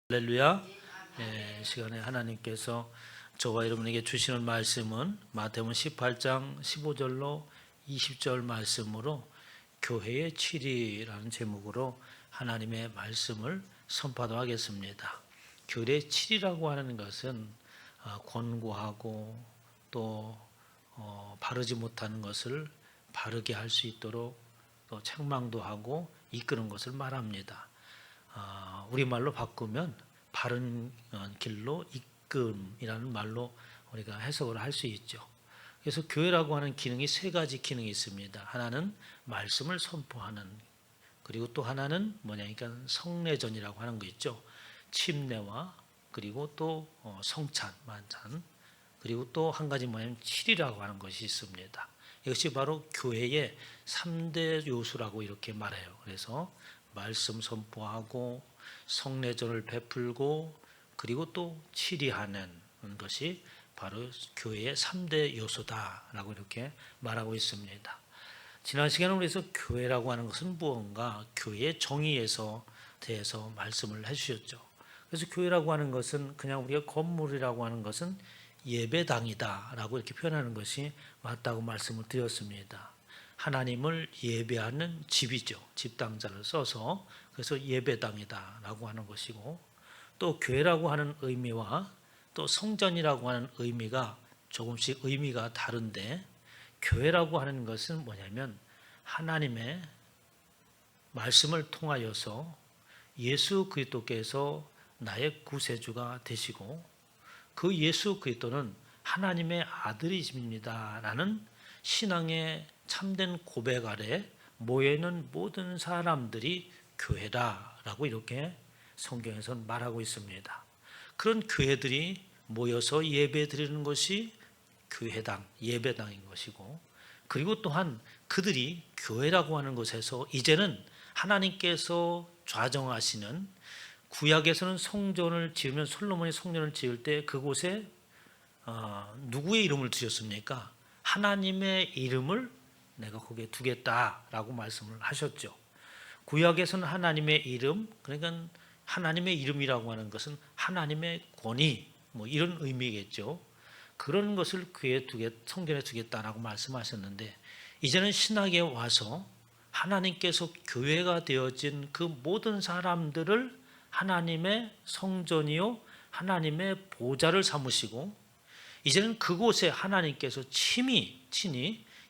할렐루야. 시간에 하나님께서 저와 여러분에게 주시는 말씀은 마태복음 18장 15절로 20절 말씀으로 교회의 7위라는 제목으로 하나님의 말씀을 선포하도록 하겠습니다. 교회의 7위라고 하는 것은 권고하고 또 바르지 못하는 것을 바르게 할 수 있도록 또 책망도 하고 이끄는 것을 말합니다. 우리말로 바꾸면 바른 길로 이끔이라는 말로 우리가 해석을 할 수 있죠. 그래서 교회라고 하는 기능이 세 가지 기능이 있습니다. 하나는 말씀을 선포하는, 그리고 또 하나는 뭐냐니까 성례전이라고 하는 거 있죠. 침례와 그리고 또 성찬, 만찬, 그리고 또 한 가지 뭐냐면 칠이라고 하는 것이 있습니다. 이것이 바로 교회의 3대 요소라고 이렇게 말해요. 그래서 말씀 선포하고 성례전을 베풀고 그리고 또 치리하는 것이 바로 교회의 3대 요소다라고 이렇게 말하고 있습니다. 지난 시간에 우리에서 교회라고 하는 것은 무언가 교회의 정의에서 대해서 말씀을 해주셨죠. 그래서 교회라고 하는 것은 그냥 우리가 건물이라고 하는 것은 예배당이다라고 이렇게 표현하는 것이 맞다고 말씀을 드렸습니다. 하나님을 예배하는 집이죠. 집당자를 써서 그래서 예배당이다라고 하는 것이고, 또 교회라고 하는 의미와 또 성전이라고 하는 의미가 조금씩 의미가 다른데, 교회라고 하는 것은 뭐냐면 하나님의 말씀을 통하여서 예수 그리스도께서 나의 구세주가 되시고 그 예수 그리스도는 하나님의 아들이십니다라는 신앙의 참된 고백 아래 모여있는 모든 사람들이 교회다라고 이렇게 성경에서는 말하고 있습니다. 그런 교회들이 모여서 예배 드리는 것이 교회당, 예배당인 것이고, 그리고 또한 그들이 교회라고 하는 곳에서 이제는 하나님께서 좌정하시는, 구약에서는 성전을 지으면 솔로몬이 성전을 지을 때 그곳에 누구의 이름을 두셨습니까? 하나님의 이름을 내가 거기에 두겠다라고 말씀을 하셨죠. 구약에서는 하나님의 이름, 그러니까 하나님의 이름이라고 하는 것은 하나님의 권위, 뭐 이런 의미겠죠. 그런 것을 성전에 두겠다라고 말씀하셨는데, 이제는 신학에 와서 하나님께서 교회가 되어진 그 모든 사람들을 하나님의 성전이요 하나님의 보좌를 삼으시고, 이제는 그곳에 하나님께서 친히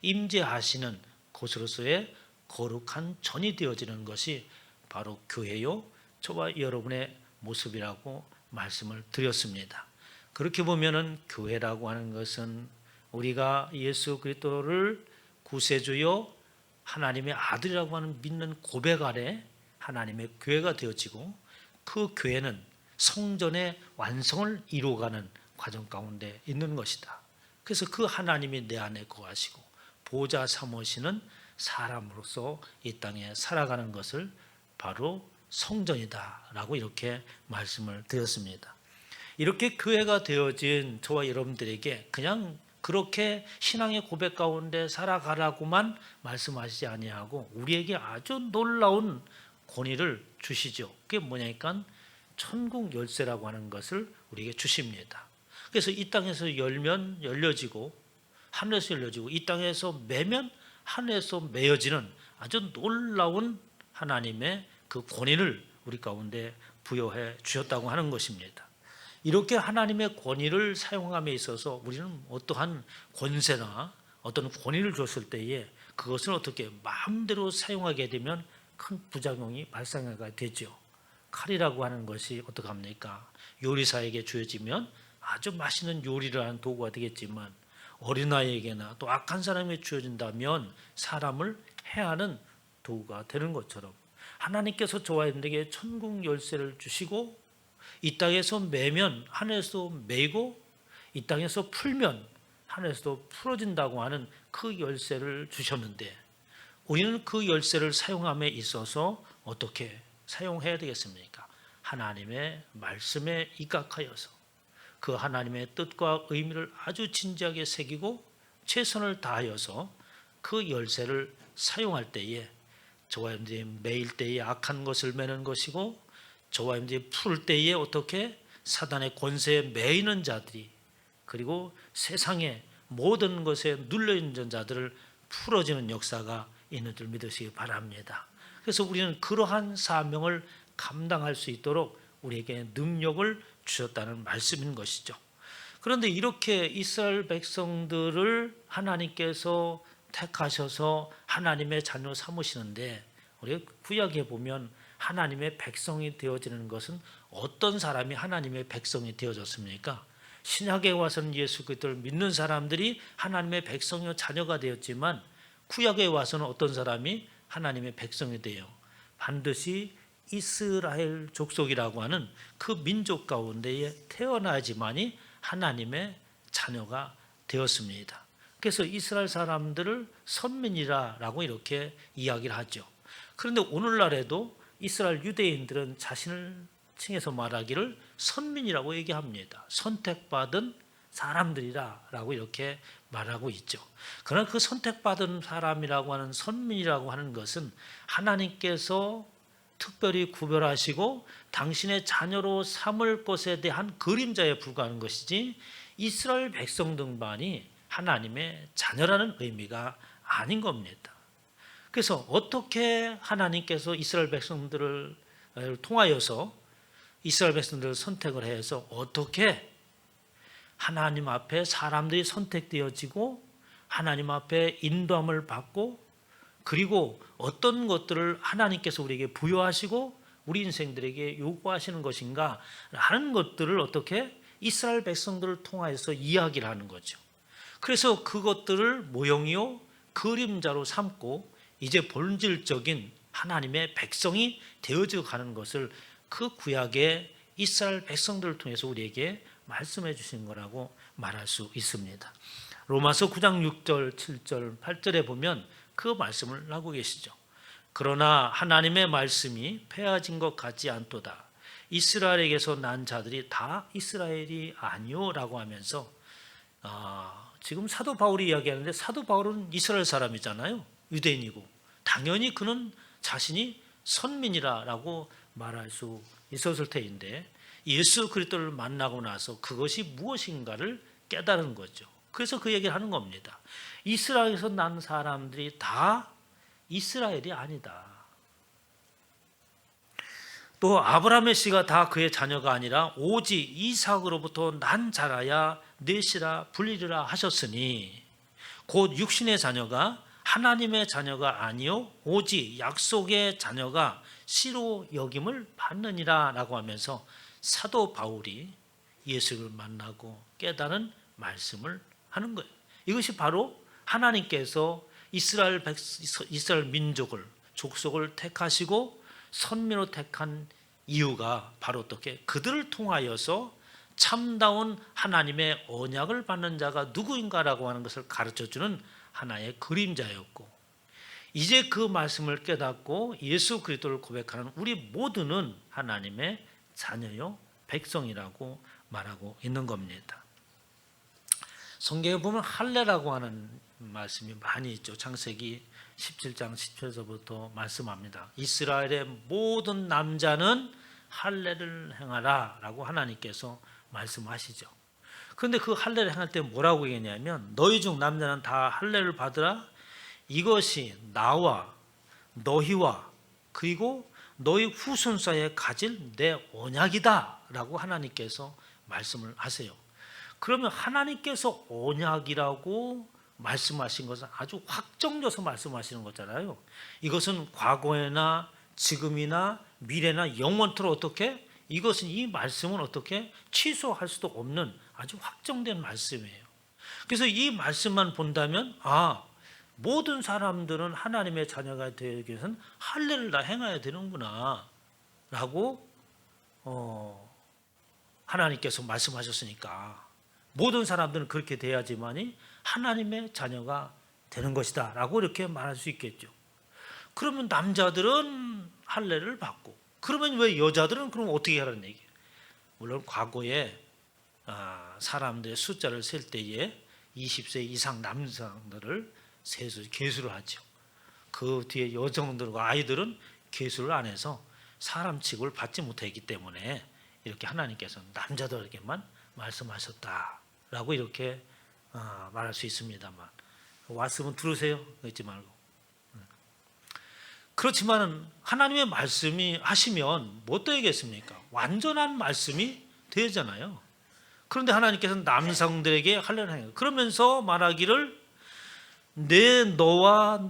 임재하시는 곳으로서의 거룩한 전이 되어지는 것이 바로 교회요 저와 여러분의 모습이라고 말씀을 드렸습니다. 그렇게 보면은 교회라고 하는 것은 우리가 예수 그리스도를 구세주요 하나님의 아들이라고 하는 믿는 고백 아래 하나님의 교회가 되어지고, 그 교회는 성전의 완성을 이루어가는 과정 가운데 있는 것이다. 그래서 그 하나님이 내 안에 거하시고 보좌 삼으시는 사람으로서 이 땅에 살아가는 것을 바로 성전이다라고 이렇게 말씀을 드렸습니다. 이렇게 교회가 되어진 저와 여러분들에게 그냥 그렇게 신앙의 고백 가운데 살아가라고만 말씀하시지 아니하고 우리에게 아주 놀라운 권위를 주시죠. 그게 뭐냐니까 천국 열쇠라고 하는 것을 우리에게 주십니다. 그래서 이 땅에서 열면 열려지고 하늘에서 열려지고 이 땅에서 매면 하늘에서 매어지는 아주 놀라운 하나님의 그 권위를 우리 가운데 부여해 주셨다고 하는 것입니다. 이렇게 하나님의 권위를 사용함에 있어서 우리는 어떠한 권세나 어떤 권위를 줬을 때에 그것을 어떻게 마음대로 사용하게 되면 큰 부작용이 발생하게 되죠. 칼이라고 하는 것이 어떻게 합니까? 요리사에게 주어지면 아주 맛있는 요리를 하는 도구가 되겠지만, 어린아이에게나 또 악한 사람에게 주어진다면 사람을 해하는 도구가 되는 것처럼, 하나님께서 저와 여러분에게 천국 열쇠를 주시고 이 땅에서 매면 하늘에서 매고 이 땅에서 풀면 하늘에서 풀어진다고 하는 그 열쇠를 주셨는데, 우리는 그 열쇠를 사용함에 있어서 어떻게 사용해야 되겠습니까? 하나님의 말씀에 입각하여서 그 하나님의 뜻과 의미를 아주 진지하게 새기고 최선을 다하여서 그 열쇠를 사용할 때에 저와 여러분들이 매일 때에 악한 것을 매는 것이고 저와 여러분들이 풀 때에 어떻게 사단의 권세에 매이는 자들이, 그리고 세상의 모든 것에 눌려있는 자들을 풀어주는 역사가 있는 줄 믿으시기 바랍니다. 그래서 우리는 그러한 사명을 감당할 수 있도록 우리에게 능력을 주셨다는 말씀인 것이죠. 그런데 이렇게 이스라엘 백성들을 하나님께서 택하셔서 하나님의 자녀 삼으시는데, 우리 구약에 보면 하나님의 백성이 되어지는 것은 어떤 사람이 하나님의 백성이 되어졌습니까? 신약에 와서는 예수 그리스도를 믿는 사람들이 하나님의 백성이요 자녀가 되었지만, 구약에 와서는 어떤 사람이 하나님의 백성이 돼요? 반드시 이스라엘 족속이라고 하는 그 민족 가운데에 태어나야지만이 하나님의 자녀가 되었습니다. 그래서 이스라엘 사람들을 선민이라고 이렇게 이야기를 하죠. 그런데 오늘날에도 이스라엘 유대인들은 자신을 칭해서 말하기를 선민이라고 얘기합니다. 선택받은 사람들이라고 이렇게 말하고 있죠. 그러나 그 선택받은 사람이라고 하는 선민이라고 하는 것은 하나님께서 특별히 구별하시고 당신의 자녀로 삼을 것에 대한 그림자에 불과하는 것이지, 이스라엘 백성 등만이 하나님의 자녀라는 의미가 아닌 겁니다. 그래서 어떻게 하나님께서 이스라엘 백성들을 통하여서 이스라엘 백성들을 선택을 해서 어떻게 하나님 앞에 사람들이 선택되어지고 하나님 앞에 인도함을 받고, 그리고 어떤 것들을 하나님께서 우리에게 부여하시고 우리 인생들에게 요구하시는 것인가 하는 것들을 어떻게 이스라엘 백성들을 통하여서 이야기를 하는 거죠. 그래서 그것들을 모형이요 그림자로 삼고 이제 본질적인 하나님의 백성이 되어져 가는 것을 그 구약의 이스라엘 백성들을 통해서 우리에게 말씀해 주신 거라고 말할 수 있습니다. 로마서 9장 6절, 7절, 8절에 보면 그 말씀을 하고 계시죠. 그러나 하나님의 말씀이 폐하진 것 같지 않도다. 이스라엘에게서 난 자들이 다 이스라엘이 아니요 라고 하면서 지금 사도 바울이 이야기하는데, 사도 바울은 이스라엘 사람이잖아요. 유대인이고 당연히 그는 자신이 선민이라고 말할 수 있었을 터인데, 예수 그리스도를 만나고 나서 그것이 무엇인가를 깨달은 거죠. 그래서 그 얘기를 하는 겁니다. 이스라엘에서 난 사람들이 다 이스라엘이 아니다. 또 아브라함의 씨가 다 그의 자녀가 아니라 오직 이삭으로부터 난 자라야 넷이라 불리리라 하셨으니, 곧 육신의 자녀가 하나님의 자녀가 아니요 오직 약속의 자녀가 씨로 여김을 받느니라 라고 하면서 사도 바울이 예수를 만나고 깨달은 말씀을 하는 거예요. 이것이 바로 하나님께서 이스라엘 민족을, 족속을 택하시고 선민으로 택한 이유가 바로 어떻게 그들을 통하여서 참다운 하나님의 언약을 받는 자가 누구인가라고 하는 것을 가르쳐주는 하나의 그림자였고, 이제 그 말씀을 깨닫고 예수 그리스도를 고백하는 우리 모두는 하나님의 자녀요 백성이라고 말하고 있는 겁니다. 성경에 보면 할례라고 하는 말씀이 많이 있죠. 창세기 17장 10절에서부터 말씀합니다. 이스라엘의 모든 남자는 할례를 행하라 라고 하나님께서 말씀하시죠. 그런데 그 할례를 행할 때 뭐라고 얘기했냐면, 너희 중 남자는 다 할례를 받으라. 이것이 나와 너희와 그리고 너희 후손사에 가질 내 언약이다 라고 하나님께서 말씀을 하세요. 그러면 하나님께서 언약이라고 말씀하신 것은 아주 확정져서 말씀하시는 거잖아요. 이것은 과거에나 지금이나 미래나 영원토록 어떻게, 이것은 이 말씀은 어떻게 취소할 수도 없는 아주 확정된 말씀이에요. 그래서 이 말씀만 본다면 모든 사람들은 하나님의 자녀가 되기 위해서는 할례를 다 행해야 되는구나 라고 하나님께서 말씀하셨으니까 모든 사람들은 그렇게 돼야지만이 하나님의 자녀가 되는 것이다 라고 이렇게 말할 수 있겠죠. 그러면 남자들은 할례를 받고, 그러면 왜 여자들은 그럼 어떻게 하라는 얘기예요? 물론 과거에 사람들의 숫자를 셀 때에 20세 이상 남성들을 계수를 하죠. 그 뒤에 여성들과 아이들은 계수를 안 해서 사람 취급을 받지 못했기 때문에 이렇게 하나님께서 남자들에게만 말씀하셨다라고 이렇게 말할 수 있습니다만, 말씀은 들으세요 그러지 말고. 그렇지만 하나님의 말씀이 하시면 뭐 되겠습니까? 완전한 말씀이 되잖아요. 그런데 하나님께서는 남성들에게 할례를 행해요. 그러면서 말하기를 내 너와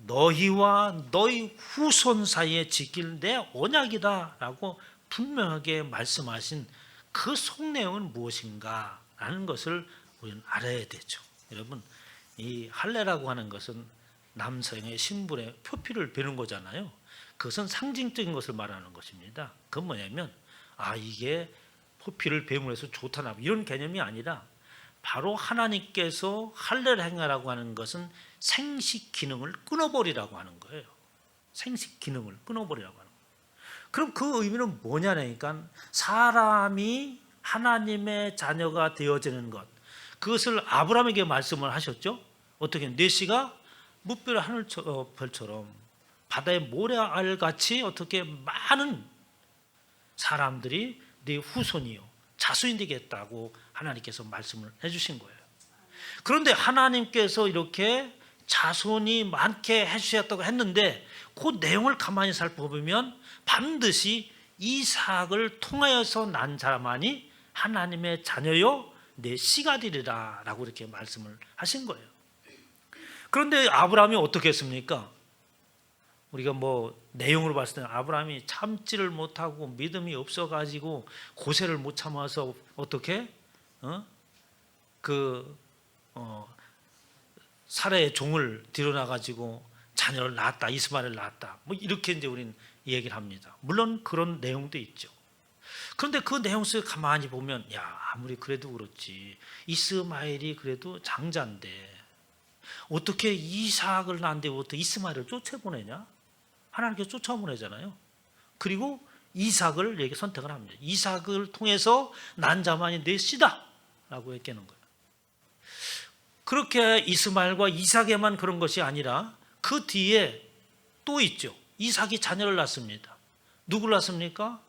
너희와 너희 후손 사이에 지킬 내 언약이다 라고 분명하게 말씀하신 그 속내용은 무엇인가 라는 것을 우리는 알아야 되죠. 여러분, 이 할례라고 하는 것은 남성의 신분의 표피를 베는 거잖아요. 그것은 상징적인 것을 말하는 것입니다. 그건 뭐냐면 이게 표피를 베므로 해서 좋다 이런 개념이 아니라, 바로 하나님께서 할례를 행하라고 하는 것은 생식 기능을 끊어버리라고 하는 거예요. 생식 기능을 끊어버리라고 하는 거예요. 그럼 그 의미는 뭐냐니까, 사람이 하나님의 자녀가 되어지는 것, 그것을 아브라함에게 말씀을 하셨죠. 어떻게? 내시가 무별 하늘별처럼 바다의 모래알같이 어떻게 많은 사람들이 네 후손이요 자손이 되겠다고 하나님께서 말씀을 해주신 거예요. 그런데 하나님께서 이렇게 자손이 많게 해주셨다고 했는데, 그 내용을 가만히 살펴보면 반드시 이삭을 통하여서 난 자만이 하나님의 자녀요 내 씨가 되리라 라고 이렇게 말씀을 하신 거예요. 그런데 아브라함이 어떻게 했습니까? 우리가 뭐 내용으로 봤을 때는 아브라함이 참지를 못하고 믿음이 없어가지고 고세를 못 참아서 어떻게 사라의 종을 들여놔가지고 자녀를 낳았다, 이스마엘을 낳았다, 뭐 이렇게 이제 우리는 얘기를 합니다. 물론 그런 내용도 있죠. 그런데 그 내용 속에 가만히 보면, 아무리 그래도 그렇지 이스마엘이 그래도 장자인데 어떻게 이삭을 낳는데 어떻게 이스마엘을 쫓아보내냐? 하나님께서 쫓아보내잖아요. 그리고 이삭을 이렇게 선택을 합니다. 이삭을 통해서 난 자만이 내 씨다 라고 얘기하는 거예요. 그렇게 이스마엘과 이삭에만 그런 것이 아니라 그 뒤에 또 있죠. 이삭이 자녀를 낳습니다. 누구를 낳습니까?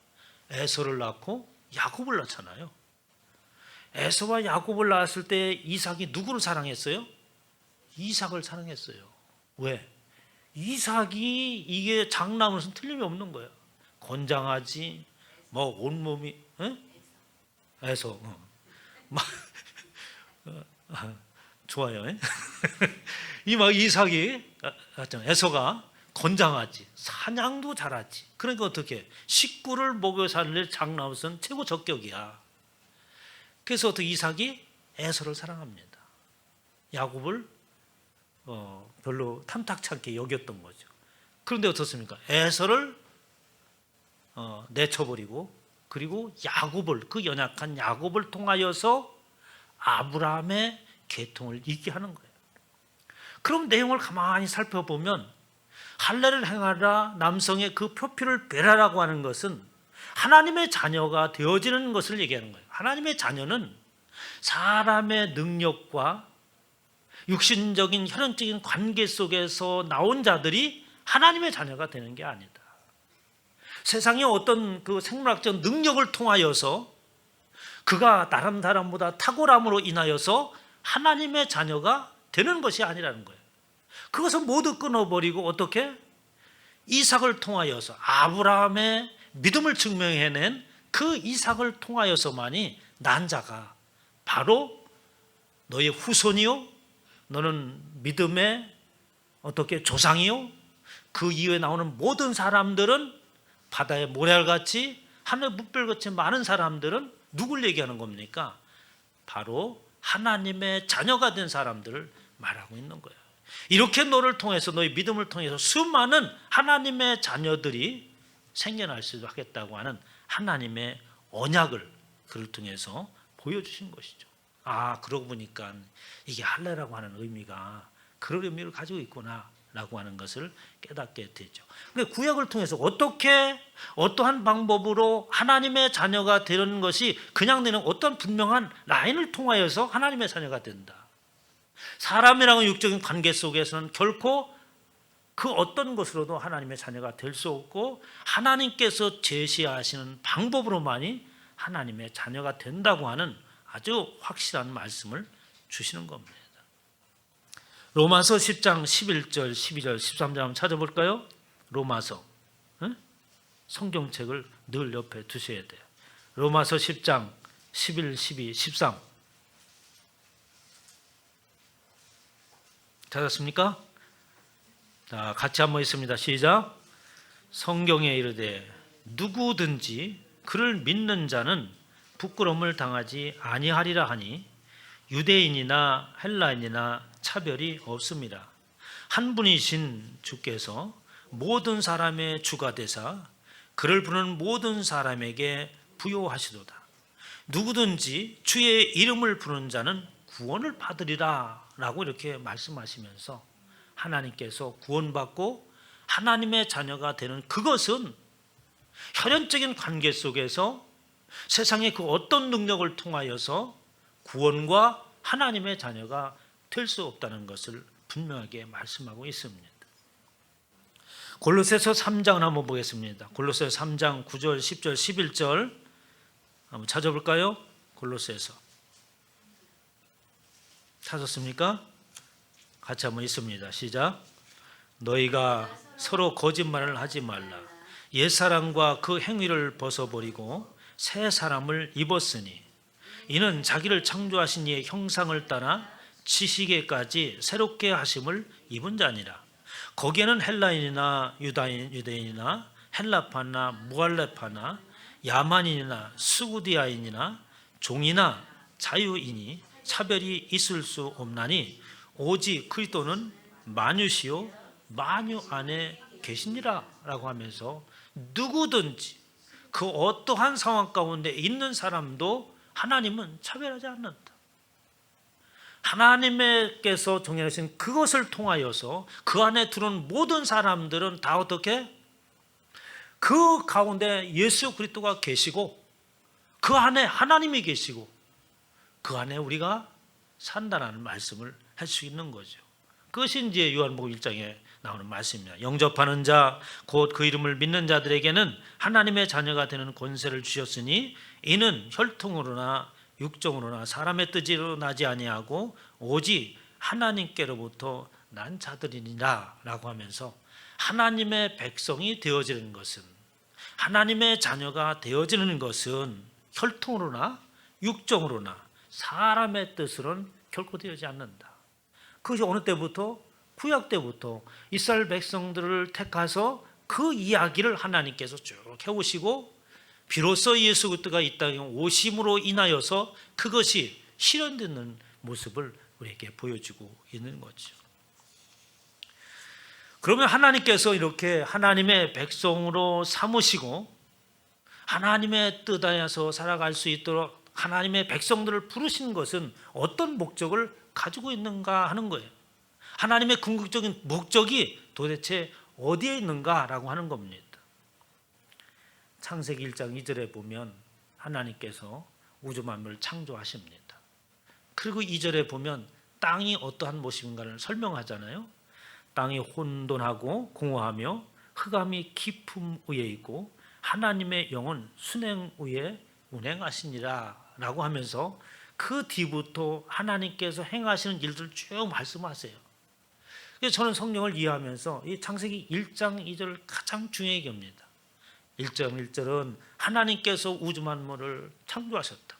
에서를 낳고 야곱을 낳잖아요. 에서와 야곱을 낳았을 때 이삭이 누구를 사랑했어요? 이삭을 사랑했어요. 왜? 이삭이 이게 장남으로서는 틀림이 없는 거예요. 건장하지, 뭐 온몸이 에서 좋아요. 이 막 이삭이 에서가 건장하지, 사냥도 잘하지. 그러니까 어떻게 식구를 먹여 사는 장남으로서는 최고 적격이야. 그래서 어떻게 이삭이 에서를 사랑합니다. 야곱을 별로 탐탁치 않게 여겼던 거죠. 그런데 어떻습니까? 에서를 내쳐버리고, 그리고 야곱을, 그 연약한 야곱을 통하여서 아브라함의 계통을 잇게 하는 거예요. 그럼 내용을 가만히 살펴보면 할례를 행하라, 남성의 그 표피를 베라라고 하는 것은 하나님의 자녀가 되어지는 것을 얘기하는 거예요. 하나님의 자녀는 사람의 능력과 육신적인 혈연적인 관계 속에서 나온 자들이 하나님의 자녀가 되는 게 아니다. 세상의 어떤 그 생물학적 능력을 통하여서 그가 다른 사람보다 탁월함으로 인하여서 하나님의 자녀가 되는 것이 아니라는 거예요. 그것을 모두 끊어버리고 어떻게? 이삭을 통하여서 아브라함의 믿음을 증명해낸 그 이삭을 통하여서만이 난 자가 바로 너의 후손이요, 너는 믿음의 어떻게 조상이요, 그 이후에 나오는 모든 사람들은 바다의 모래알같이 하늘 뭇별같이 많은 사람들은 누굴 얘기하는 겁니까? 바로 하나님의 자녀가 된 사람들을 말하고 있는 거예요. 이렇게 너를 통해서, 너의 믿음을 통해서 수많은 하나님의 자녀들이 생겨날 수 하겠다고 하는 하나님의 언약을 그를 통해서 보여주신 것이죠. 그러고 보니까 이게 할례라고 하는 의미가 그런 의미를 가지고 있구나 라고 하는 것을 깨닫게 되죠. 그러니까 구약을 통해서 어떻게 어떠한 방법으로 하나님의 자녀가 되는 것이 그냥 되는 어떤 분명한 라인을 통하여서 하나님의 자녀가 된다. 사람이라는 육적인 관계 속에서는 결코 그 어떤 것으로도 하나님의 자녀가 될 수 없고 하나님께서 제시하시는 방법으로만이 하나님의 자녀가 된다고 하는 아주 확실한 말씀을 주시는 겁니다. 로마서 10장 11절, 12절, 13절 한번 찾아볼까요? 로마서. 성경책을 늘 옆에 두셔야 돼요. 로마서 10장 11, 12, 13 찾았습니까? 자, 같이 한번 있습니다. 시작. 성경에 이르되 누구든지 그를 믿는 자는 부끄러움을 당하지 아니하리라 하니 유대인이나 헬라인이나 차별이 없습니다. 한 분이신 주께서 모든 사람의 주가 되사 그를 부르는 모든 사람에게 부요하시도다. 누구든지 주의 이름을 부르는 자는 구원을 받으리라 라고 이렇게 말씀하시면서 하나님께서 구원받고 하나님의 자녀가 되는 그것은 혈연적인 관계 속에서 세상의 그 어떤 능력을 통하여서 구원과 하나님의 자녀가 될 수 없다는 것을 분명하게 말씀하고 있습니다. 골로새서 3장을 한번 보겠습니다. 골로새서 3장 9절, 10절, 11절 한번 찾아볼까요? 골로새서 찾았습니까? 같이 한번 있습니다. 시작. 너희가 서로 거짓말을 하지 말라. 옛사람과 그 행위를 벗어버리고 새 사람을 입었으니 이는 자기를 창조하신 이의 형상을 따라 지식에까지 새롭게 하심을 입은 자니라. 거기에는 헬라인이나 유대인이나 헬라파나 무할레파나 야만인이나 스구디아인이나 종이나 자유인이 차별이 있을 수 없나니 오직 그리스도는 만유시요 만유 안에 계시니라 라고 하면서 누구든지 그 어떠한 상황 가운데 있는 사람도 하나님은 차별하지 않는다. 하나님께서 정해하신 그것을 통하여서 그 안에 들어온 모든 사람들은 다 어떻게? 그 가운데 예수 그리스도가 계시고 그 안에 하나님이 계시고 그 안에 우리가 산다라는 말씀을 할 수 있는 거죠. 그것이 이제 요한복음 1장에 나오는 말씀입니다. 영접하는 자 곧 그 이름을 믿는 자들에게는 하나님의 자녀가 되는 권세를 주셨으니 이는 혈통으로나 육정으로나 사람의 뜻으로 나지 아니하고 오직 하나님께로부터 난 자들이니라 라고 하면서 하나님의 백성이 되어지는 것은 하나님의 자녀가 되어지는 것은 혈통으로나 육정으로나 사람의 뜻으로는 결코 되어지지 않는다. 그것이 어느 때부터? 구약 때부터 이스라엘 백성들을 택하서 그 이야기를 하나님께서 쭉 해오시고 비로소 예수 그리스도가 이 땅에 오심으로 인하여서 그것이 실현되는 모습을 우리에게 보여주고 있는 거죠. 그러면 하나님께서 이렇게 하나님의 백성으로 삼으시고 하나님의 뜻 안에서 살아갈 수 있도록 하나님의 백성들을 부르신 것은 어떤 목적을 가지고 있는가 하는 거예요. 하나님의 궁극적인 목적이 도대체 어디에 있는가라고 하는 겁니다. 창세기 1장 2절에 보면 하나님께서 우주 만물을 창조하십니다. 그리고 2절에 보면 땅이 어떠한 모습인가를 설명하잖아요. 땅이 혼돈하고 공허하며 흑암이 깊음 위에 있고 하나님의 영은 순행 위에 운행하시니라 라고 하면서 그 뒤부터 하나님께서 행하시는 일들을 쭉 말씀하세요. 그래서 저는 성경을 이해하면서 이 창세기 1장 2절을 가장 중요하게 봅니다. 1장 1절은 하나님께서 우주 만물을 창조하셨다.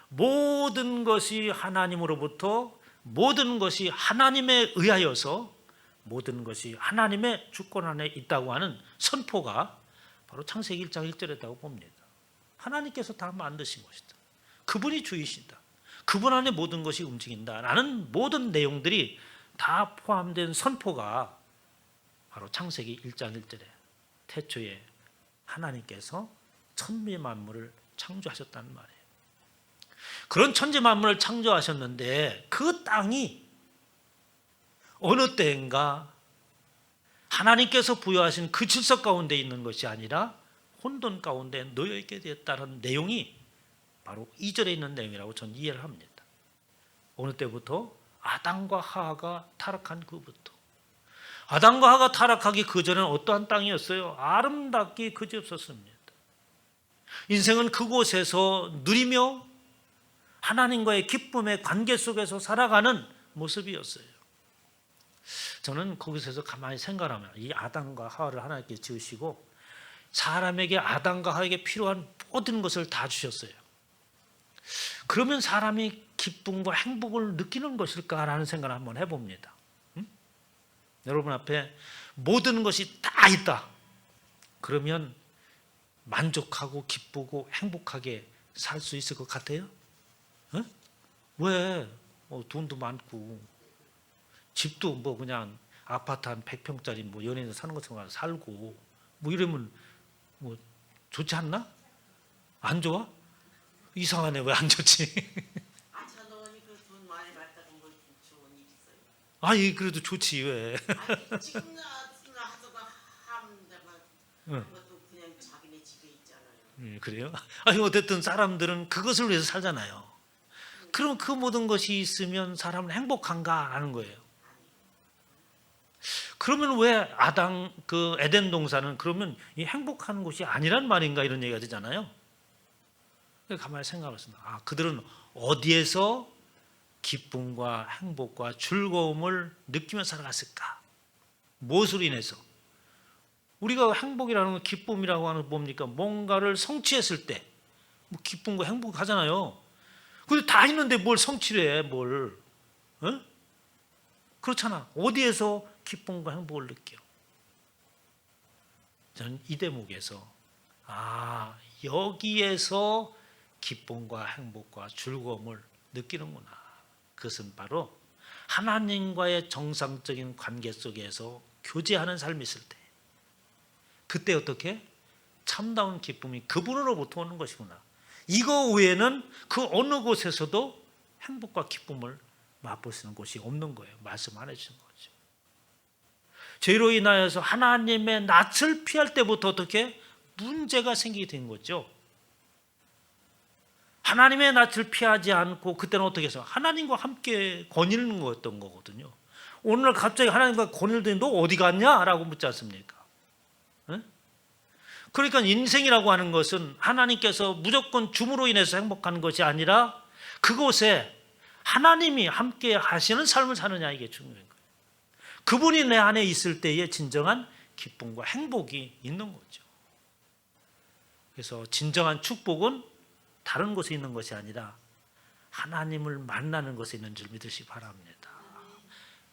모든 것이 하나님으로부터 모든 것이 하나님에 의하여서 모든 것이 하나님의 주권 안에 있다고 하는 선포가 바로 창세기 1장 1절에 있다고 봅니다. 하나님께서 다 만드신 것이다. 그분이 주이시다. 그분 안에 모든 것이 움직인다. 라는 모든 내용들이 다 포함된 선포가 바로 창세기 1장 1절에 태초에 하나님께서 천지 만물을 창조하셨다는 말이에요. 그런 천지 만물을 창조하셨는데 그 땅이 어느 때인가 하나님께서 부여하신 그 질서 가운데 있는 것이 아니라 혼돈 가운데 놓여있게 되었다는 내용이 바로 2절에 있는 내용이라고 저는 이해를 합니다. 어느 때부터? 아담과 하와가 타락한 그부터 아담과 하가 타락하기 그전에는 어떠한 땅이었어요? 아름답기 그지없었습니다. 인생은 그곳에서 누리며 하나님과의 기쁨의 관계 속에서 살아가는 모습이었어요. 저는 거기서 가만히 생각하면 이 아담과 하와를 하나님께 지으시고 사람에게 아담과 하와에게 필요한 모든 것을 다 주셨어요. 그러면 사람이 기쁨과 행복을 느끼는 것일까라는 생각을 한번 해봅니다. 여러분 앞에 모든 것이 다 있다. 그러면 만족하고 기쁘고 행복하게 살 수 있을 것 같아요? 왜? 돈도 많고 집도 뭐 그냥 아파트 한 100평짜리 뭐 연예인 사는 것처럼 살고 뭐 이러면 뭐 좋지 않나? 안 좋아? 이상하네. 왜 안 좋지? 저는 돈 많이 벌다가 뭐 좋은 일 있어요? 아니 그래도 좋지 왜? 지금 하다가 하면 것도 그냥 자기네 집에 있잖아요. 그래요? 아니 어쨌든 사람들은 그것을 위해서 살잖아요. 그럼 그 모든 것이 있으면 사람은 행복한가 하는 거예요. 그러면 왜 아담 그 에덴 동산은 그러면 이 행복한 곳이 아니란 말인가 이런 얘기가 되잖아요. 가만히 생각했습니다. 그들은 어디에서 기쁨과 행복과 즐거움을 느끼며 살아갔을까? 무엇으로 인해서? 우리가 행복이라는 건 기쁨이라고 하는 건 뭡니까? 뭔가를 성취했을 때 뭐 기쁨과 행복하잖아요. 근데 다 있는데 뭘 성취를 해? 뭘? 그렇잖아. 어디에서 기쁨과 행복을 느껴? 저는 이 대목에서 여기에서 기쁨과 행복과 즐거움을 느끼는구나. 그것은 바로 하나님과의 정상적인 관계 속에서 교제하는 삶이 있을 때 그때 어떻게? 참다운 기쁨이 그분으로부터 오는 것이구나. 이거 외에는 그 어느 곳에서도 행복과 기쁨을 맛볼 수 있는 곳이 없는 거예요. 말씀 안 해주신 거죠. 죄로 인하여서 하나님의 낯을 피할 때부터 어떻게? 문제가 생기게 된 거죠. 하나님의 낯을 피하지 않고 그때는 어떻게 해서 하나님과 함께 거닐는 거였던 거거든요. 오늘 갑자기 하나님과 거닐더니 너 어디 갔냐? 라고 묻지 않습니까? 그러니까 인생이라고 하는 것은 하나님께서 무조건 줌으로 인해서 행복한 것이 아니라 그곳에 하나님이 함께 하시는 삶을 사느냐 이게 중요한 거예요. 그분이 내 안에 있을 때에 진정한 기쁨과 행복이 있는 거죠. 그래서 진정한 축복은 다른 곳에 있는 것이 아니라 하나님을 만나는 곳에 있는 줄 믿으시기 바랍니다.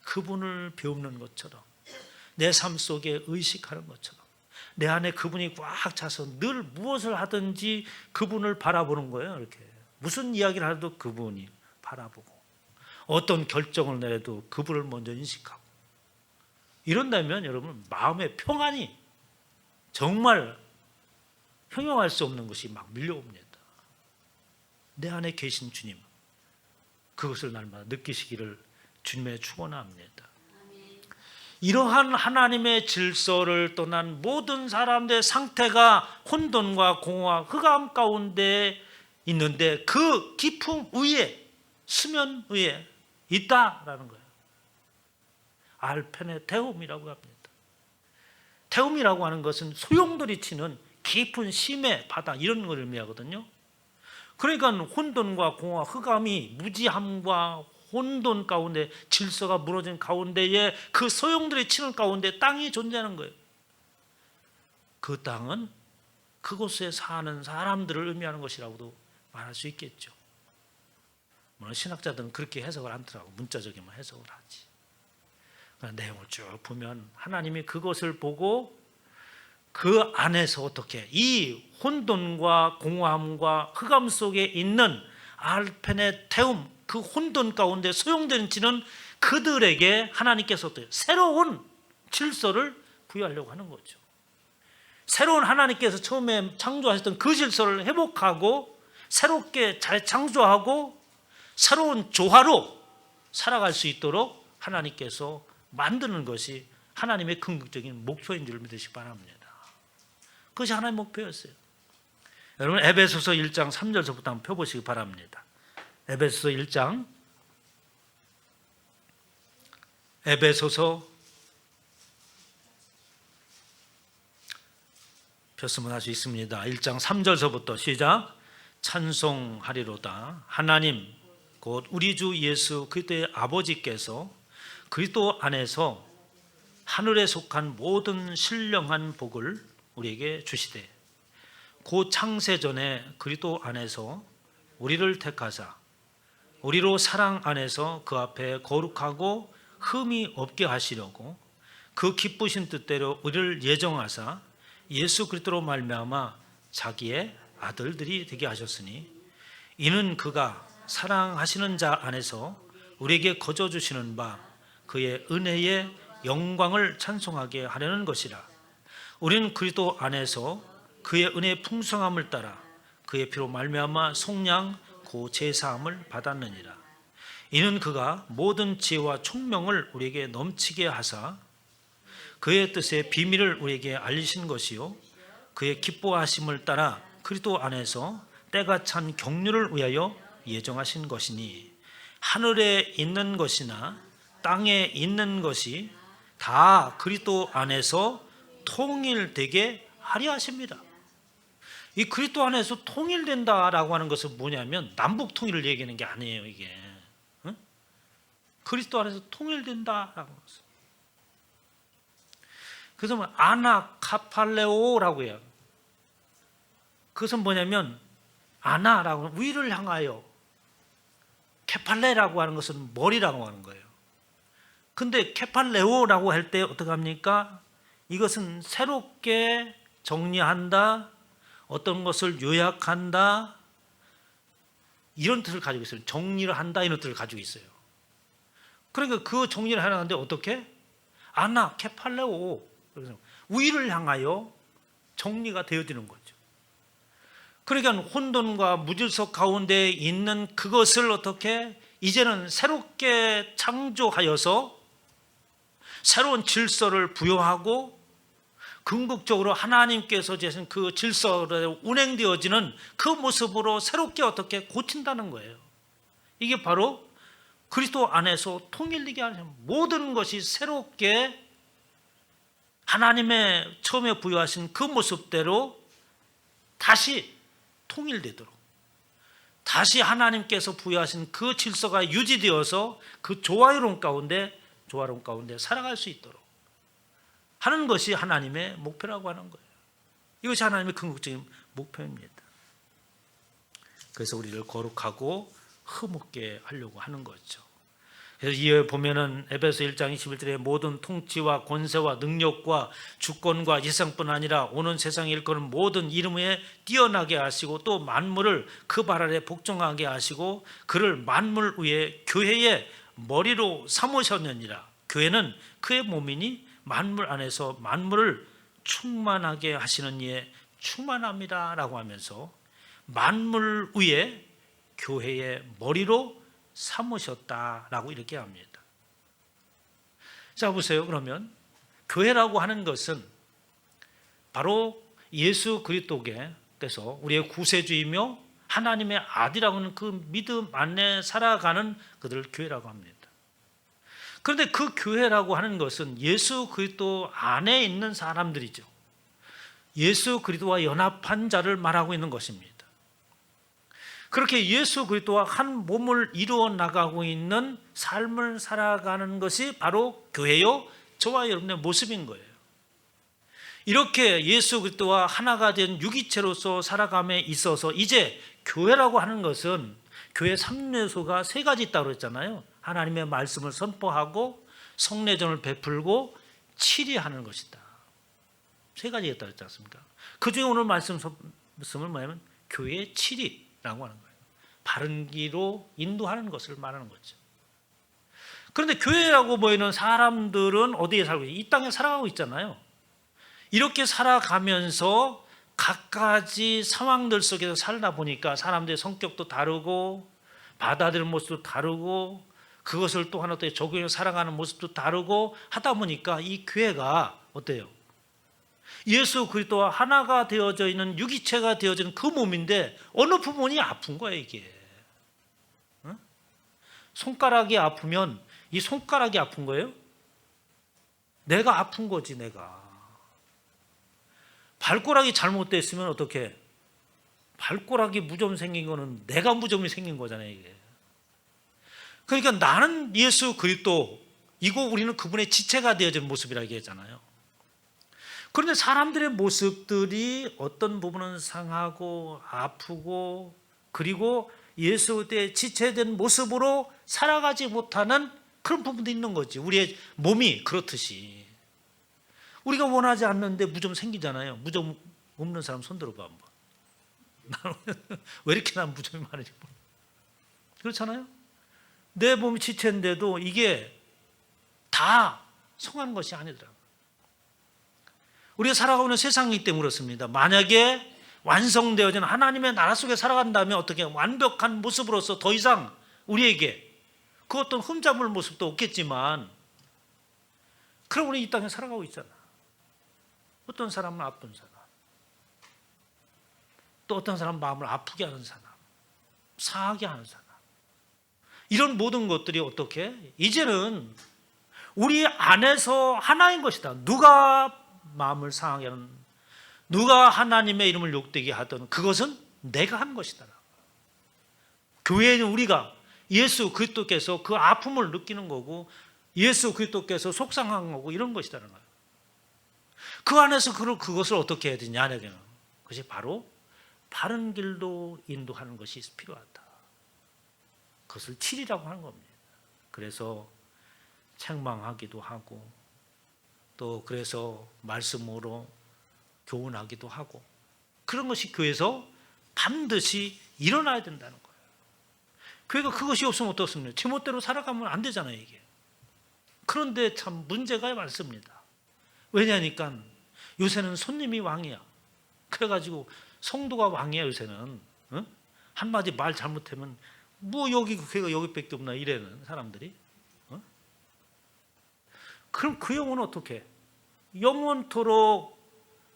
그분을 배우는 것처럼 내 삶 속에 의식하는 것처럼 내 안에 그분이 꽉 차서 늘 무엇을 하든지 그분을 바라보는 거예요. 이렇게 무슨 이야기를 하도 그분이 바라보고 어떤 결정을 내려도 그분을 먼저 인식하고 이런다면 여러분 마음의 평안이 정말 형용할 수 없는 것이 막 밀려옵니다. 내 안에 계신 주님 그것을 날마다 느끼시기를 주님의 축원합니다. 이러한 하나님의 질서를 떠난 모든 사람들의 상태가 혼돈과 공허와 흑암 가운데 있는데 그 깊음 위에 수면 위에 있다라는 거예요. 알펜의 태움이라고 합니다. 태움이라고 하는 것은 소용돌이 치는 깊은 심해 바다 이런 걸 의미하거든요. 그러니까 혼돈과 공허와 흑암이 무지함과 혼돈 가운데 질서가 무너진 가운데에 그 소용돌이 치는 가운데 땅이 존재하는 거예요. 그 땅은 그곳에 사는 사람들을 의미하는 것이라고도 말할 수 있겠죠. 물론 신학자들은 그렇게 해석을 않더라고. 문자적인만 해석을 하지. 그러나 내용을 쭉 보면 하나님이 그것을 보고 그 안에서 어떻게 이 혼돈과 공허함과 흑암 속에 있는 알펜의 태움 그 혼돈 가운데 소용되는 지는 그들에게 하나님께서 어때요? 새로운 질서를 부여하려고 하는 거죠. 새로운 하나님께서 처음에 창조하셨던 그 질서를 회복하고 새롭게 재창조하고 새로운 조화로 살아갈 수 있도록 하나님께서 만드는 것이 하나님의 궁극적인 목표인 줄 믿으시기 바랍니다. 그것이 하나님의 목표였어요. 여러분 에베소서 1장 3절서부터 한번 펴보시기 바랍니다. 에베소서 1장 에베소서 폈으면 할 수 있습니다. 1장 3절서부터 시작. 찬송하리로다. 하나님 곧 우리 주 예수 그리스도의 아버지께서 그리스도 안에서 하늘에 속한 모든 신령한 복을 우리에게 주시되 곧 창세전에 그리스도 안에서 우리를 택하사 우리로 사랑 안에서 그 앞에 거룩하고 흠이 없게 하시려고 그 기쁘신 뜻대로 우리를 예정하사 예수 그리스도로 말미암아 자기의 아들들이 되게 하셨으니 이는 그가 사랑하시는 자 안에서 우리에게 거저 주시는 바 그의 은혜의 영광을 찬송하게 하려는 것이라. 우리는 그리스도 안에서 그의 은혜의 풍성함을 따라 그의 피로 말미암아 속량 고 제사함을 받았느니라. 이는 그가 모든 지혜와 총명을 우리에게 넘치게 하사 그의 뜻의 비밀을 우리에게 알리신 것이요 그의 기뻐하심을 따라 그리스도 안에서 때가 찬 경륜을 위하여 예정하신 것이니 하늘에 있는 것이나 땅에 있는 것이 다 그리스도 안에서 통일되게 하려 하십니다. 이 그리스도 안에서 통일된다라고 하는 것은 뭐냐면 남북 통일을 얘기하는 게 아니에요. 이게 그리스도 안에서 통일된다라고 하는 것은. 그래서 뭐 아나카팔레오라고 해요. 그것은 뭐냐면 아나라고 하면 위를 향하여, 케팔레라고 하는 것은 머리라고 하는 거예요. 근데 케팔레오라고 할 때 어떻게 합니까? 이것은 새롭게 정리한다, 어떤 것을 요약한다, 이런 뜻을 가지고 있어요. 정리를 한다, 이런 뜻을 가지고 있어요. 그러니까 그 정리를 하는데 어떻게? 아나 케팔레오, 그래서 위를 향하여 정리가 되어지는 거죠. 그러니까 혼돈과 무질서 가운데 있는 그것을 어떻게 이제는 새롭게 창조하여서 새로운 질서를 부여하고 궁극적으로 하나님께서 제신 그 질서로 운행되어지는 그 모습으로 새롭게 어떻게 고친다는 거예요. 이게 바로 그리스도 안에서 통일되게 하는, 모든 것이 새롭게 하나님의 처음에 부여하신 그 모습대로 다시 통일되도록, 다시 하나님께서 부여하신 그 질서가 유지되어서 그 조화로운 가운데 살아갈 수 있도록 하는 것이 하나님의 목표라고 하는 거예요. 이것이 하나님의 궁극적인 목표입니다. 그래서 우리를 거룩하고 흠없게 하려고 하는 거죠. 그래서 이에 보면은 에베소 1장 21절에 모든 통치와 권세와 능력과 주권과 이상뿐 아니라 오는 세상에 일거는 모든 이름 위에 뛰어나게 하시고 또 만물을 그 발 아래 복종하게 하시고 그를 만물 위에 교회의 머리로 삼으셨느니라. 교회는 그의 몸이니 만물 안에서 만물을 충만하게 하시는 이에 충만합니다 라고 하면서 만물 위에 교회의 머리로 삼으셨다라고 이렇게 합니다. 자 보세요. 그러면 교회라고 하는 것은 바로 예수 그리스도께서 우리의 구세주이며 하나님의 아들이라고 하는 그 믿음 안에 살아가는 그들을 교회라고 합니다. 그런데 그 교회라고 하는 것은 예수 그리스도 안에 있는 사람들이죠. 예수 그리스도와 연합한 자를 말하고 있는 것입니다. 그렇게 예수 그리스도와 한 몸을 이루어 나가고 있는 삶을 살아가는 것이 바로 교회요, 저와 여러분의 모습인 거예요. 이렇게 예수 그리스도와 하나가 된 유기체로서 살아감에 있어서 이제 교회라고 하는 것은 교회 3요소가 3가지 있다고 그랬잖아요. 하나님의 말씀을 선포하고 성례전을 베풀고 치리하는 것이다. 3가지가 있다고 했지 않습니까? 그 중에 오늘 말씀은 뭐냐면 교회의 치리라고 하는 거예요. 바른 길로 인도하는 것을 말하는 거죠. 그런데 교회라고 보이는 사람들은 어디에 살고 있어요? 이 땅에 살아가고 있잖아요. 이렇게 살아가면서 각가지 상황들 속에서 살다 보니까 사람들의 성격도 다르고 받아들이는 모습도 다르고 그것을 또 하나 더 적용해서 살아가는 모습도 다르고 하다 보니까 이 교회가 어때요? 예수 그리스도와 하나가 되어져 있는 유기체가 되어지는 그 몸인데 어느 부분이 아픈 거예요 이게. 응? 손가락이 아프면 이 손가락이 아픈 거예요? 내가 아픈 거지 내가. 발가락이 잘못됐으면 어떻게? 발가락이 무좀 생긴 거는 내가 무좀이 생긴 거잖아요, 이게. 그러니까 나는 예수 그리스도이고 우리는 그분의 지체가 되어진 모습이라고 얘기했잖아요. 그런데 사람들의 모습들이 어떤 부분은 상하고 아프고 그리고 예수의 지체된 모습으로 살아가지 못하는 그런 부분도 있는 거지. 우리의 몸이 그렇듯이 우리가 원하지 않는데 무좀 생기잖아요. 무좀 없는 사람 손 들어봐 한번. 왜 이렇게 난 무좀이 많은지 몰라. 그렇잖아요. 내 몸이 지체인데도 이게 다 성한 것이 아니더라고요. 우리가 살아가고 있는 세상이기 때문에 그렇습니다. 만약에 완성되어진 하나님의 나라 속에 살아간다면 어떻게 완벽한 모습으로서 더 이상 우리에게 그 어떤 흠잡을 모습도 없겠지만 그럼 우리 이 땅에 살아가고 있잖아. 어떤 사람은 아픈 사람, 또 어떤 사람은 마음을 아프게 하는 사람, 상하게 하는 사람, 이런 모든 것들이 어떻게 이제는 우리 안에서 하나인 것이다. 누가 마음을 상하게 하는, 누가 하나님의 이름을 욕되게 하든 그것은 내가 한 것이다. 교회는 우리가 예수 그리스도께서 그 아픔을 느끼는 거고 예수 그리스도께서 속상한 거고 이런 것이라는 거예요. 그 안에서 그것을 어떻게 해야 되냐 내게는 그것이 바로 바른 길로 인도하는 것이 필요하다. 그것을 치리라고 하는 겁니다. 그래서 책망하기도 하고 또 그래서 말씀으로 교훈하기도 하고 그런 것이 교회에서 반드시 일어나야 된다는 거예요. 교회가 그것이 없으면 어떻습니까? 제멋대로 살아가면 안 되잖아요 이게. 그런데 참 문제가 많습니다. 왜냐니까 요새는 손님이 왕이야. 그래가지고 성도가 왕이야 요새는. 응? 한마디 말 잘못하면 뭐 여기 교회가 여기밖에 없나 이래는 사람들이. 어? 그럼 그 영혼은 어떻게? 영원토록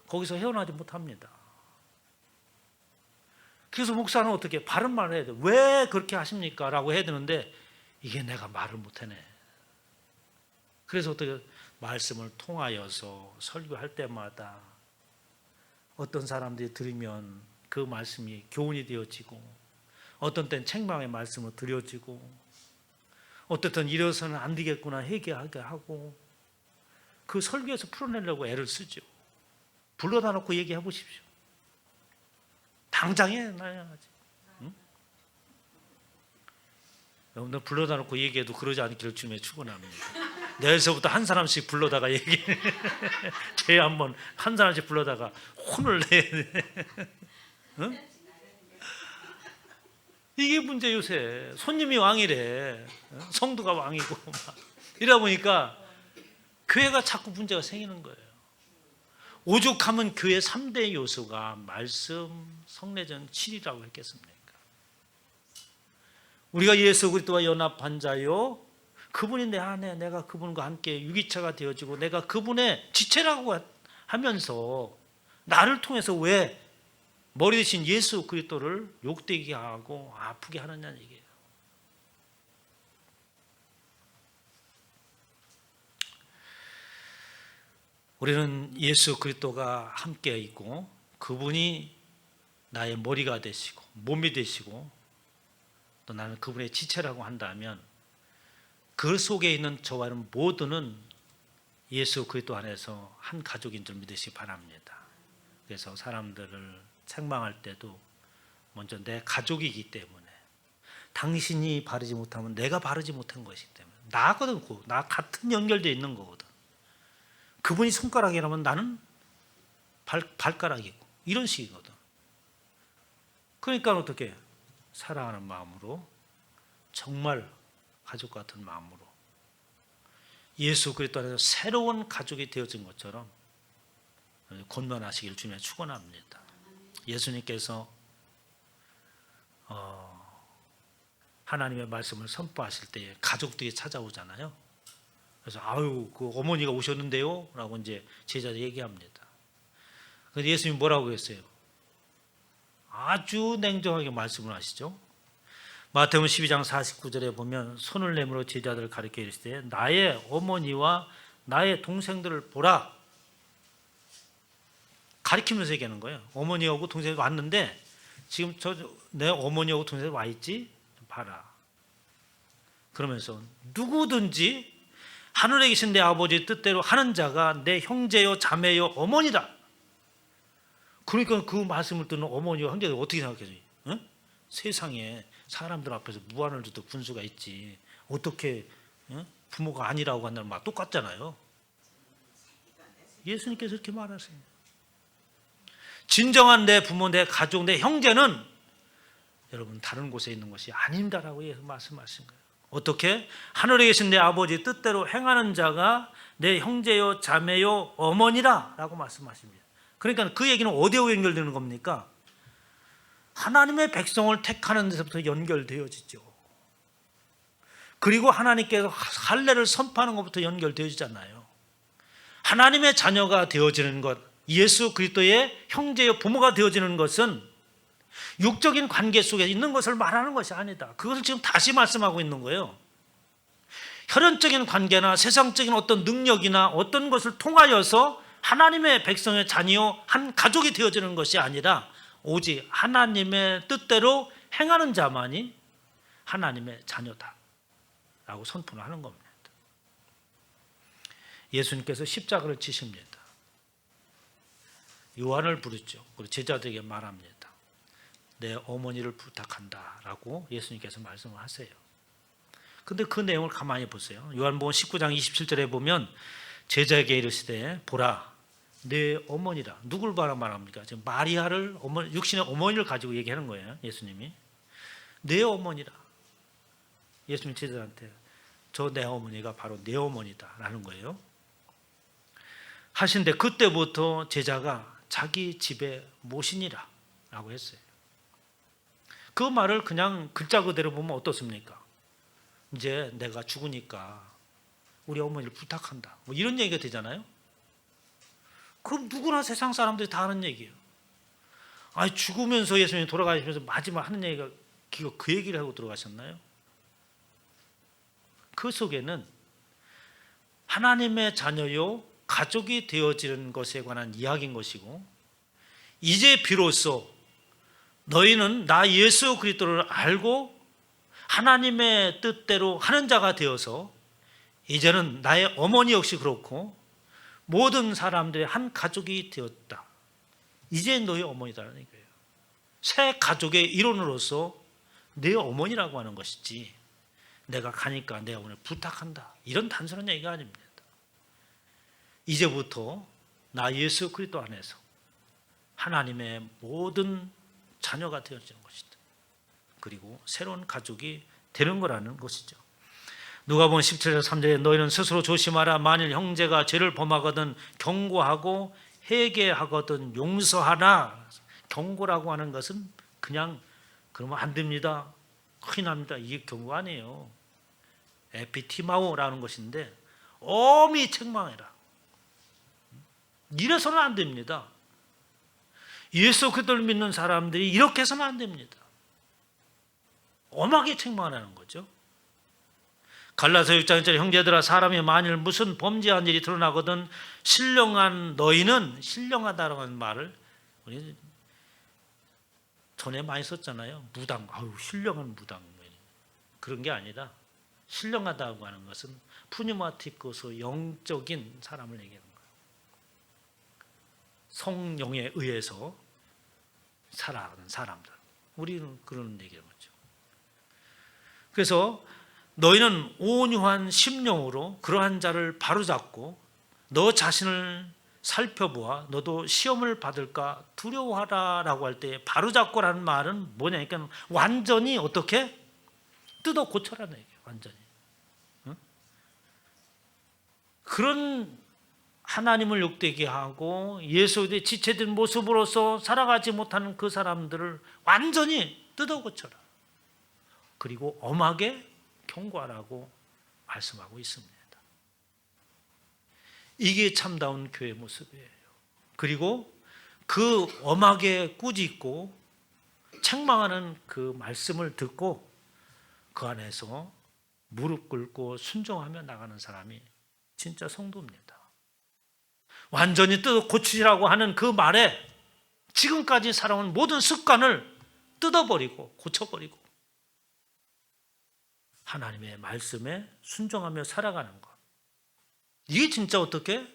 거기서 헤어나지 못합니다. 그래서 목사는 어떻게 바른 말을 해야 돼. 왜 그렇게 하십니까? 라고 해야 되는데 이게 내가 말을 못해내. 그래서 어떻게 말씀을 통하여서 설교할 때마다 어떤 사람들이 들으면 그 말씀이 교훈이 되어지고 어떤 때는 책망의 말씀을 드려지고 어떤 때는 이래서는 안 되겠구나 회개하게 하고 그 설교에서 풀어내려고 애를 쓰죠. 불러다 놓고 얘기해 보십시오. 당장 해놔야지. 응? 여러분들 불러다 놓고 얘기해도 그러지 않기를 주님의 축원합니다. 내일서부터 한 사람씩 불러다가 얘기해. 제 한번 한 사람씩 불러다가 혼을 내야 돼. 응? 이게 문제 요새. 손님이 왕이래. 성도가 왕이고 막. 이러다 보니까 교회가 자꾸 문제가 생기는 거예요. 오죽하면 교회 3대 요소가 말씀, 성례전, 칠이라고 했겠습니까? 우리가 예수 그리스도와 연합한 자요. 그분이 내 안에 내가 그분과 함께 유기체가 되어지고 내가 그분의 지체라고 하면서 나를 통해서 왜 머리 대신 예수 그리스도를 욕되게 하고 아프게 하느냐는 얘기예요. 우리는 예수 그리스도가 함께 있고 그분이 나의 머리가 되시고 몸이 되시고 또 나는 그분의 지체라고 한다면 그 속에 있는 저와 여러분 모두는 예수 그리스도 안에서 한 가족인 줄 믿으시기 바랍니다. 그래서 사람들을 책망할 때도 먼저 내 가족이기 때문에 당신이 바르지 못하면 내가 바르지 못한 것이기 때문에 나거든. 나 같은 연결되어 있는 거거든. 그분이 손가락이라면 나는 발가락이고 이런 식이거든. 그러니까 어떻게 사랑하는 마음으로 정말 가족 같은 마음으로 예수 그리스도 안에서 새로운 가족이 되어진 것처럼 권면하시길 주님의 축원합니다. 예수님께서 하나님의 말씀을 선포하실 때 가족들이 찾아오잖아요. 그래서 아유 그 어머니가 오셨는데요 라고 이제 제자들 얘기합니다. 그래서 예수님이 뭐라고 했어요? 아주 냉정하게 말씀을 하시죠. 마태복음 12장 49절에 보면 손을 내밀어 제자들을 가리켜 이르시되 나의 어머니와 나의 동생들을 보라. 가리키면서 얘기하는 거예요. 어머니하고 동생이 왔는데 지금 내 어머니하고 동생이 와 있지? 봐라. 그러면서 누구든지 하늘에 계신 내 아버지 뜻대로 하는 자가 내 형제요 자매요 어머니다. 그러니까 그 말씀을 듣는 어머니와 형제들 어떻게 생각해요? 응? 세상에 사람들 앞에서 무안을 두던 군수가 있지. 어떻게 부모가 아니라고 한다는 말 똑같잖아요. 예수님께서 이렇게 말하세요. 진정한 내 부모, 내 가족, 내 형제는 여러분 다른 곳에 있는 것이 아닙니다라고 예수 말씀하신 거예요. 어떻게? 하늘에 계신 내 아버지 뜻대로 행하는 자가 내 형제요 자매요 어머니라 라고 말씀하십니다. 그러니까 그 얘기는 어디하고 연결되는 겁니까? 하나님의 백성을 택하는 데서부터 연결되어지죠. 그리고 하나님께서 할례를 선포하는 것부터 연결되어지잖아요. 하나님의 자녀가 되어지는 것, 예수 그리스도의 형제요 부모가 되어지는 것은 육적인 관계 속에 있는 것을 말하는 것이 아니다. 그것을 지금 다시 말씀하고 있는 거예요. 혈연적인 관계나 세상적인 어떤 능력이나 어떤 것을 통하여서 하나님의 백성의 자녀 한 가족이 되어지는 것이 아니라 오직 하나님의 뜻대로 행하는 자만이 하나님의 자녀다 라고 선포를 하는 겁니다. 예수님께서 십자가를 지십니다. 요한을 부르죠. 그리고 제자들에게 말합니다. 내 어머니를 부탁한다 라고 예수님께서 말씀을 하세요. 근데 그 내용을 가만히 보세요. 요한복음 19장 27절에 보면 제자에게 이르시되 보라 내 어머니라. 누굴 말합니까? 지금 마리아를 육신의 어머니를 가지고 얘기하는 거예요. 예수님이 내 어머니라. 예수님 제자한테 저 내 어머니가 바로 내 어머니다 라는 거예요. 하신데 그때부터 제자가 자기 집에 모시니라 라고 했어요. 그 말을 그냥 글자 그대로 보면 어떻습니까? 이제 내가 죽으니까 우리 어머니를 부탁한다. 뭐 이런 얘기가 되잖아요. 그럼 누구나 세상 사람들이 다 하는 얘기예요. 아니 죽으면서 예수님이 돌아가시면서 마지막 하는 얘기가 그 얘기를 하고 들어가셨나요? 그 속에는 하나님의 자녀요 가족이 되어지는 것에 관한 이야기인 것이고 이제 비로소 너희는 나 예수 그리스도를 알고 하나님의 뜻대로 하는 자가 되어서 이제는 나의 어머니 역시 그렇고 모든 사람들의 한 가족이 되었다. 이제 너희 어머니다라는 거예요. 새 가족의 일원으로서 내 어머니라고 하는 것이지 내가 가니까 내 어머니를 부탁한다. 이런 단순한 얘기가 아닙니다. 이제부터 나 예수 그리스도 안에서 하나님의 모든 자녀가 되어지는 것이다. 그리고 새로운 가족이 되는 거라는 것이죠. 누가복음 17장 3절에 너희는 스스로 조심하라. 만일 형제가 죄를 범하거든 경고하고 회개하거든 용서하라. 경고라고 하는 것은 그냥 그러면 안 됩니다. 큰일 납니다. 이게 경고가 아니에요. 에피티마오라는 것인데 엄히 책망해라. 이래서는 안 됩니다. 예수 그리스도를 믿는 사람들이 이렇게 해서는 안 됩니다. 엄하게 책망하는 거죠. 갈라서 6장 1절에 형제들아 사람이 만일 무슨 범죄한 일이 드러나거든 신령한 너희는 신령하다라고 하는 말을 우리 전에 많이 썼잖아요. 무당, 신령한 무당 그런 게 아니라 신령하다고 하는 것은 푸뉴마티코스 영적인 사람을 얘기하는 거예요. 성령에 의해서 살아가는 사람들. 우리는 그런 얘기를 하죠. 그래서 너희는 온유한 심령으로 그러한 자를 바로잡고 너 자신을 살펴보아 너도 시험을 받을까 두려워하라라고 할 때 바로잡고라는 말은 뭐냐니까 완전히 어떻게 뜯어 고쳐라는 얘기예요. 완전히. 응? 그런 하나님을 욕되게 하고 예수의 지체된 모습으로서 살아가지 못하는 그 사람들을 완전히 뜯어 고쳐라. 그리고 엄하게 경고하라고 말씀하고 있습니다. 이게 참다운 교회 모습이에요. 그리고 그 엄하게 꾸짖고 책망하는 그 말씀을 듣고 그 안에서 무릎 꿇고 순종하며 나가는 사람이 진짜 성도입니다. 완전히 뜯어 고치라고 하는 그 말에 지금까지 살아온 모든 습관을 뜯어버리고 고쳐버리고 하나님의 말씀에 순종하며 살아가는 것. 이게 진짜 어떻게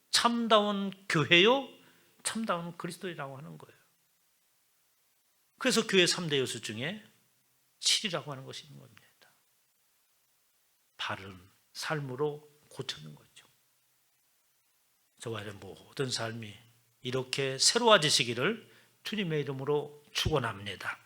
참다운 교회요, 참다운 그리스도이라고 하는 거예요. 그래서 교회 3대 요소 중에 7이라고 하는 것이 있는 겁니다. 바른 삶으로 고치는 거죠. 저와 여러분 모든 삶이 이렇게 새로워지시기를 주님의 이름으로 축원합니다.